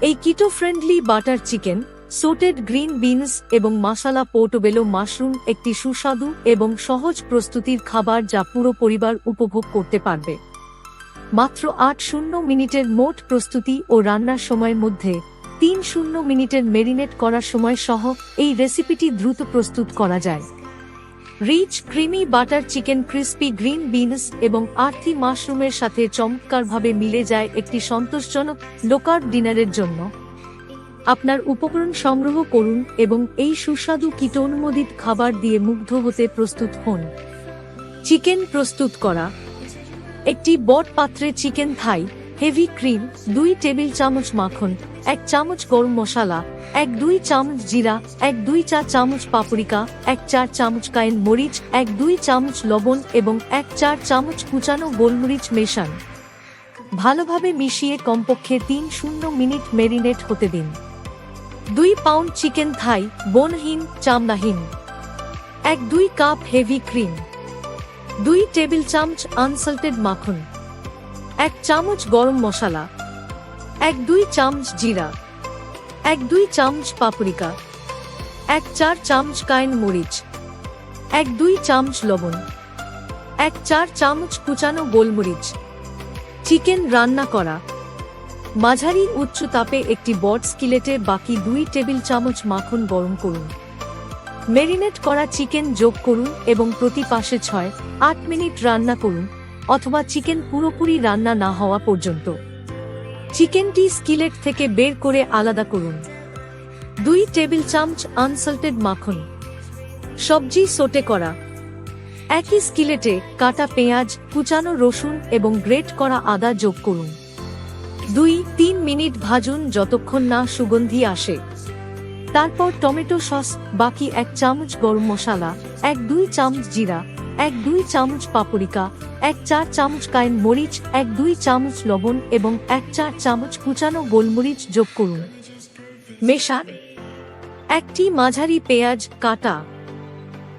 এই keto friendly butter chicken, sauteed green beans এবং masala পোর্টোবেলো mushroom একটি সুস্বাদু এবং সহজ প্রস্তুতির খাবার যা পুরো পরিবার উপভোগ করতে পারবে। মাত্র ৮ মিনিটের মোট প্রস্তুতি ও রান্নার সময়ের মধ্যে ৩ মিনিটের মেরিনেট করার সময় সহ এই রেসিপিটি দ্রুত প্রস্তুত করা যায়। Rich creamy butter chicken, crispy green beans এবং আর্থি মাশরুমের সাথে চমৎকারভাবে মিলে যায় একটি সন্তোষজনক লোকার্ব ডিনারের জন্য। আপনার উপকরণ সংগ্রহ করুন এবং এই সুস্বাদু কিটো অনুমোদিত খাবার দিয়ে মুগ্ধ হতে প্রস্তুত হন। চিকেন প্রস্তুত করা। একটি বড় পাত্রে চিকেন থাই, হেভি ক্রিম, 2 টেবিল চামচ মাখন, 1 চামচ গরম মশলা, 1-2 চামচ জিরা, 1-2 চা চামচ পাপরিকা, 1-4 চামচ কায়েন মরিচ, 1-2 চামচ লবণ এবং 1-4 চামচ কুচানো গোলমরিচ মেশান। ভালোভাবে মিশিয়ে কমপক্ষে ৩ মিনিট মেরিনেট হতে দিন। 2 পাউন্ড চিকেন থাই, বোনহীন, চামড়াহীন। 1-2 কাপ হেভি ক্রিম, 2 টেবিল চামচ আনসল্টেড মাখন, 1 চামচ গরম মশলা, 1-2 চামচ জিরা, 1-2 চামচ পাপরিকা, 1-4 চামচ কায়েন মরিচ, 1-2 চামচ লবণ, 1-4 চামচ কুচানো গোলমরিচ। চিকেন রান্না করা। মাঝারি উচ্চ তাপে একটি বড় স্কিলেটে বাকি 2 টেবিল চামচ মাখন গরম করুন। মেরিনেট করা চিকেন যোগ করুন এবং প্রতি পাশে 6-8 মিনিট রান্না করুন, অথবা চিকেন পুরোপুরি রান্না না হওয়া পর্যন্ত। চিকেনটি স্কিলেট থেকে বের করে আলাদা করুন। 2 টেবিল চামচ আনসল্টেড মাখন। সবজি সোটে করা। একই স্কিলেটে কাটা পেঁয়াজ, কুচানো রসুন এবং গ্রেট করা আদা যোগ করুন। 2-3 মিনিট ভাজুন যতক্ষণ না সুগন্ধি আসে। তারপর টমেটো সস, বাকি 1 চামচ গরম মশলা, 1-2 চামচ জিরা, 1-2 চামচ পাপরিকা, 1-4 চামচ কায়েন মরিচ, 1-2 চামচ লবণ এবং 1-4 চামচ কুচানো গোলমরিচ যোগ করুন। মেশান। একটি মাঝারি পেঁয়াজ কাটা,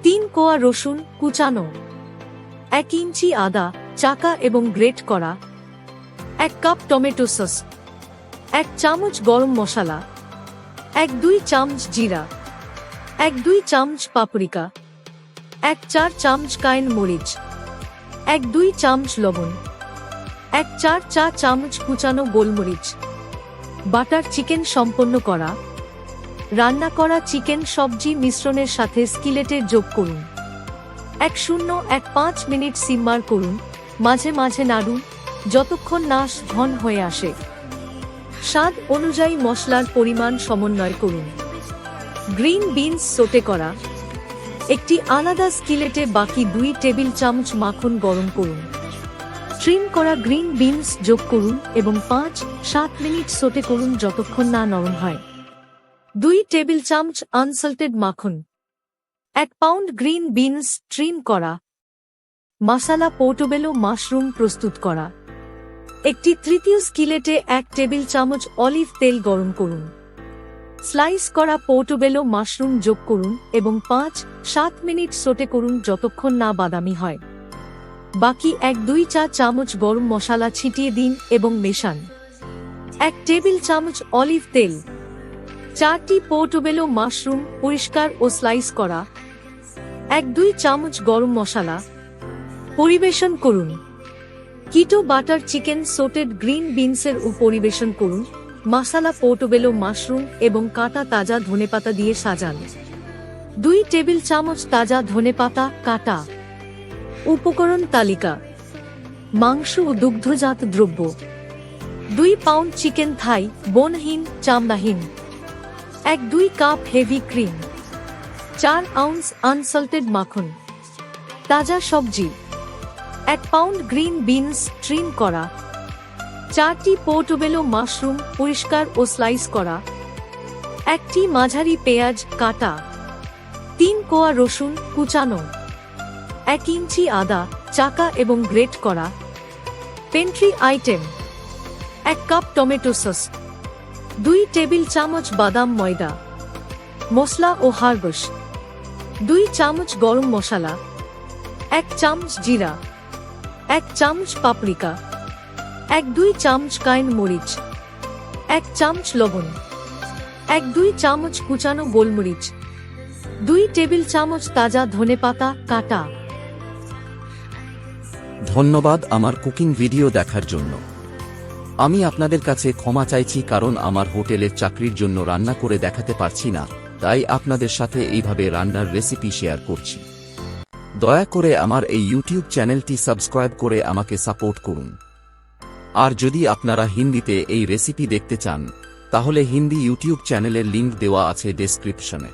3 কোয়া রসুন কুচানো, 1 ইঞ্চি আদা চাকা এবং গ্রেট করা, 1 কাপ টমেটো সস, 1 চামচ গরম মশলা, 1-2 চামচ জিরা, 1-2 চামচ পাপরিকা, 1-4 চামচ কায়েন মরিচ, 1-2 চামচ লবণ, 1-4 চা চামচ কুচানো গোলমরিচ। বাটার চিকেন সম্পন্ন করা। রান্না করা চিকেন সবজি মিশ্রণের সাথে স্কিলেটে যোগ করুন। 1-5 মিনিট সিমার করুন, মাঝে মাঝে নাড়ুন যতক্ষণ না ঘন হয়ে আসে। স্বাদ অনুযায়ী মশলার পরিমাণ সমন্বয় করুন। গ্রিন বিনস সোটে করা। একটি আলাদা স্কিলেটে বাকি 2 টেবিল চামচ মাখন গরম করুন। ট্রিম করা গ্রিন বিনস যোগ করুন এবং 5-7 মিনিট সোটে করুন যতক্ষণ না নরম হয়। 2 টেবিল চামচ আনসল্টেড মাখন, 1 পাউন্ড গ্রিন বিনস ট্রিম করা। মশালা পোর্টোবেলো মাশরুম প্রস্তুত করা। একটি তৃতীয় স্কিলেটে 1 টেবিল চামচ অলিভ তেল গরম করুন। স্লাইস করা পোর্টোবেলো মাশরুম যোগ করুন এবং 5-7 মিনিট সোটে করুন যতক্ষণ না বাদামি হয়। বাকি 1-2 চা চামচ গরম মশলা ছিটিয়ে দিন এবং মেশান। 1 টেবিল চামচ অলিভ তেল, 4টি পোর্টোবেলো মাশরুম পরিষ্কার ও স্লাইস করা, 1-2 চামচ গরম মশলা। পরিবেশন করুন। কিটো বাটার চিকেন সোটেড গ্রিন বিনসের পরিবেশন করুন। মশালা পোর্টোবেলো মাশরুম এবং কাটা তাজা ধনেপাতা দিয়ে সাজান। 2 টেবিল চামচ তাজা ধনেপাতা কাটা। উপকরণ তালিকা। মাংস ও দুগ্ধজাত দ্রব্য। 2 পাউন্ড চিকেন থাই, বোনহীন, চামড়াহীন। 1-2 cup heavy cream, 4 ounce unsalted মাখন। তাজা সবজি। 1 পাউন্ড গ্রিন বিনস ট্রিম করা, 4টি পোর্টোবেলো মাশরুম পরিষ্কার ও স্লাইস করা, 1টি মাঝারি পেঁয়াজ কাটা, 3 কোয়া রসুন কুচানো, 1 ইঞ্চি আদা চাকা এবং গ্রেট করা। পেন্ট্রি item. 1 cup tomato sauce, 2 table চামচ বাদাম ময়দা। মশলা ও হার্বস। 2 চামচ গরম মশলা, 1 চামচ জিরা, 1 চামচ পাপরিকা, 1-2 চামচ কায়েন মরিচ, 1 চামচ লবণ, 1-2 চামচ কুচানো গোলমরিচ, 2 টেবিল চামচ তাজা ধনেপাতা কাটা। ধন্যবাদ আমার কুকিং ভিডিও দেখার জন্য। আমি আপনাদের কাছে ক্ষমা চাইছি কারণ আমার হোটেলের চাকরির জন্য রান্না করে দেখাতে পারছি না, তাই আপনাদের সাথে এইভাবে রান্নার রেসিপি শেয়ার করছি। দয়া করে আমার এই ইউটিউব চ্যানেলটি সাবস্ক্রাইব করে আমাকে সাপোর্ট করুন। আর যদি আপনারা হিন্দিতে এই রেসিপি দেখতে চান তাহলে হিন্দি ইউটিউব চ্যানেলের লিংক দেওয়া আছে ডেসক্রিপশনে।